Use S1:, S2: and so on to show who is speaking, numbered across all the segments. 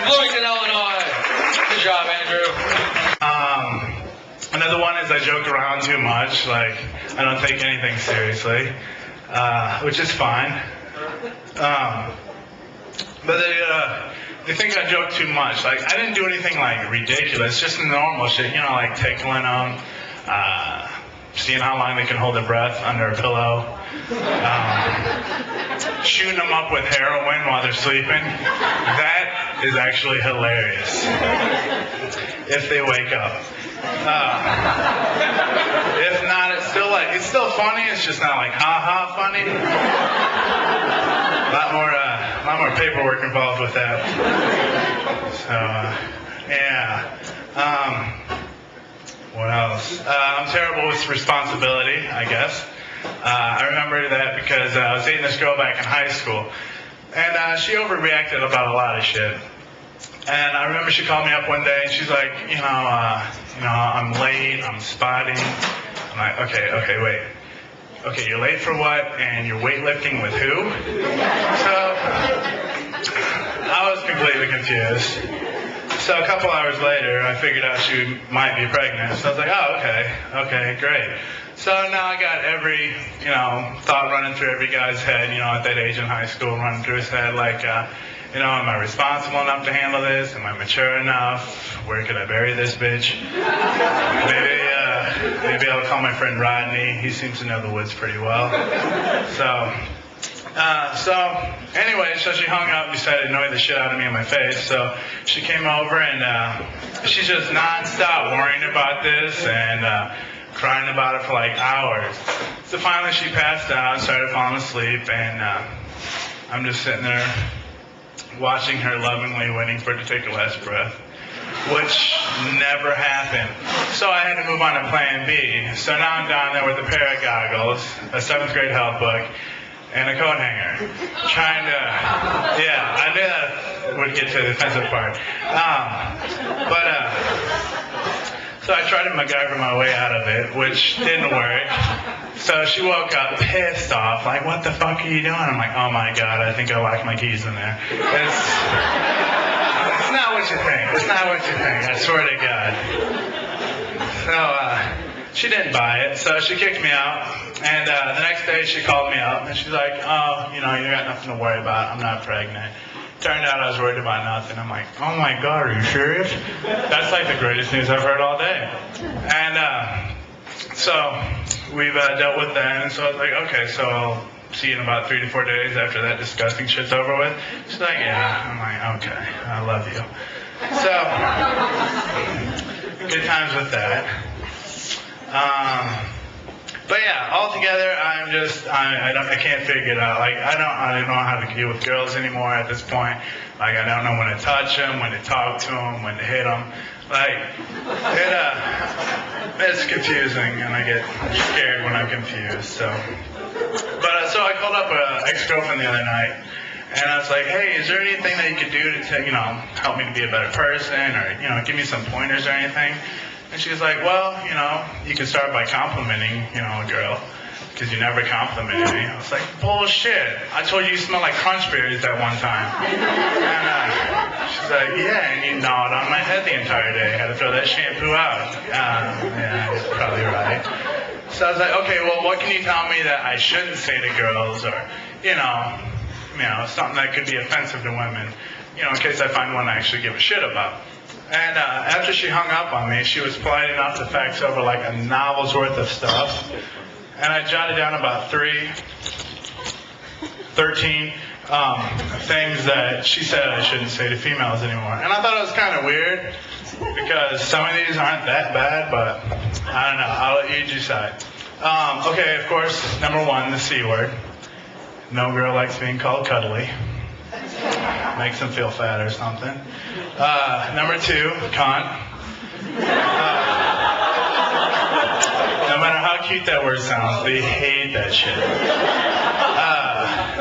S1: Bloomington, Illinois. Good job, Andrew.
S2: Another one is I joke around too much. Like, I don't take anything seriously, which is fine. But they think I joke too much. Like, I didn't do anything like ridiculous, just normal shit, you know, like tickling them, seeing how long they can hold their breath under a pillow, shooting them up with heroin while they're sleeping. That is actually hilarious if they wake up. If not, it's still funny. It's just not like ha funny. A lot more paperwork involved with that. So yeah. What else? I'm terrible with responsibility, I guess. I remember that because I was dating this girl back in high school, and she overreacted about a lot of shit. And I remember she called me up one day and she's like, I'm late, I'm spotting. I'm like, okay, wait. Okay, you're late for what? And you're weightlifting with who? So I was completely confused. So a couple hours later, I figured out she might be pregnant. So I was like, oh, okay, great. So now I got every, thought running through every guy's head, at that age in high school, running through his head, like, am I responsible enough to handle this? Am I mature enough? Where could I bury this bitch? Maybe I'll call my friend Rodney. He seems to know the woods pretty well. So anyway, so she hung up and decided to annoy the shit out of me in my face. So she came over and she's just nonstop worrying about this and crying about it for like hours. So finally she passed out, started falling asleep, and I'm just sitting there watching her lovingly, waiting for her to take her last breath, which never happened. So I had to move on to plan B. So now I'm down there with a pair of goggles, a 7th grade health book, and a coat hanger, trying to, I knew that would get to the offensive part. So I tried to MacGyver my way out of it, which didn't work. So she woke up pissed off, like, what the fuck are you doing? I'm like, oh my God, I think I locked my keys in there. It's not what you think. It's not what you think, I swear to God. So she didn't buy it, so she kicked me out. And the next day she called me up, and she's like, oh, you got nothing to worry about. I'm not pregnant. Turned out I was worried about nothing. I'm like, oh my God, are you serious? That's like the greatest news I've heard all day. And so we've dealt with that, and so I was like, okay, so I'll see you in about 3 to 4 days after that disgusting shit's over with. She's like, yeah. I'm like, okay, I love you. So, good times with that. But yeah, altogether, I can't figure it out. Like, I don't know how to deal with girls anymore at this point. Like, I don't know when to touch them, when to talk to them, when to hit them. Like, it's confusing, and I get scared when I'm confused. So I called up an ex-girlfriend the other night, and I was like, hey, is there anything that you could do to, help me to be a better person, or, give me some pointers or anything? And she was like, well, you can start by complimenting, a girl, because you never complimented me. I was like, bullshit. I told you smell like crunch berries that one time. And she's like, yeah, and you gnawed on my head the entire day. I had to throw that shampoo out. Yeah, you're probably right. So I was like, okay, well, what can you tell me that I shouldn't say to girls, or, something that could be offensive to women, in case I find one I actually give a shit about. And after she hung up on me, she was polite enough to fax over like a novel's worth of stuff. And I jotted down about 13 things that she said I shouldn't say to females anymore. And I thought it was kind of weird, because some of these aren't that bad, but I don't know. I'll let you decide. Okay, of course, number 1, the C word. No girl likes being called cuddly. Makes them feel fat or something. Number 2, cunt. No matter how cute that word sounds, they hate that shit.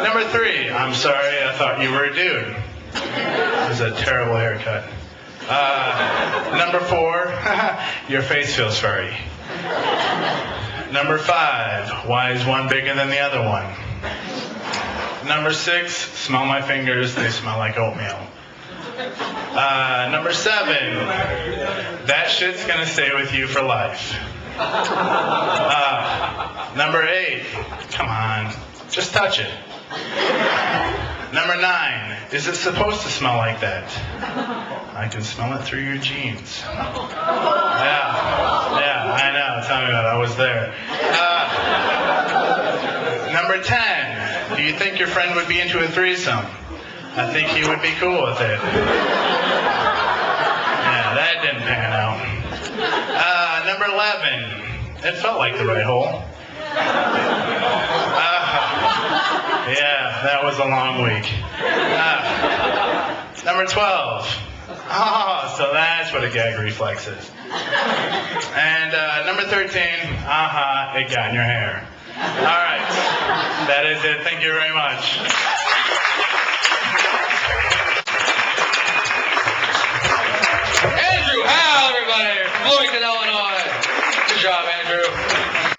S2: Number 3, I'm sorry, I thought you were a dude. It was a terrible haircut. Number 4, your face feels furry. Number 5, why is one bigger than the other one? Number 6, smell my fingers, they smell like oatmeal. Number 7, that shit's gonna stay with you for life. Number 8, come on, just touch it. Number 9, is it supposed to smell like that? I can smell it through your jeans. Yeah, I know, tell me about it, I was there. Number 10, do you think your friend would be into a threesome? I think he would be cool with it. Yeah, that didn't pan out. Number 11, it felt like the right hole. Yeah, that was a long week. Number 12, so that's what a gag reflex is. And number 13, it got in your hair. All right, that is it. Thank you very much.
S1: Andrew Howell, everybody, from Bloomington, Illinois. Good job, Andrew.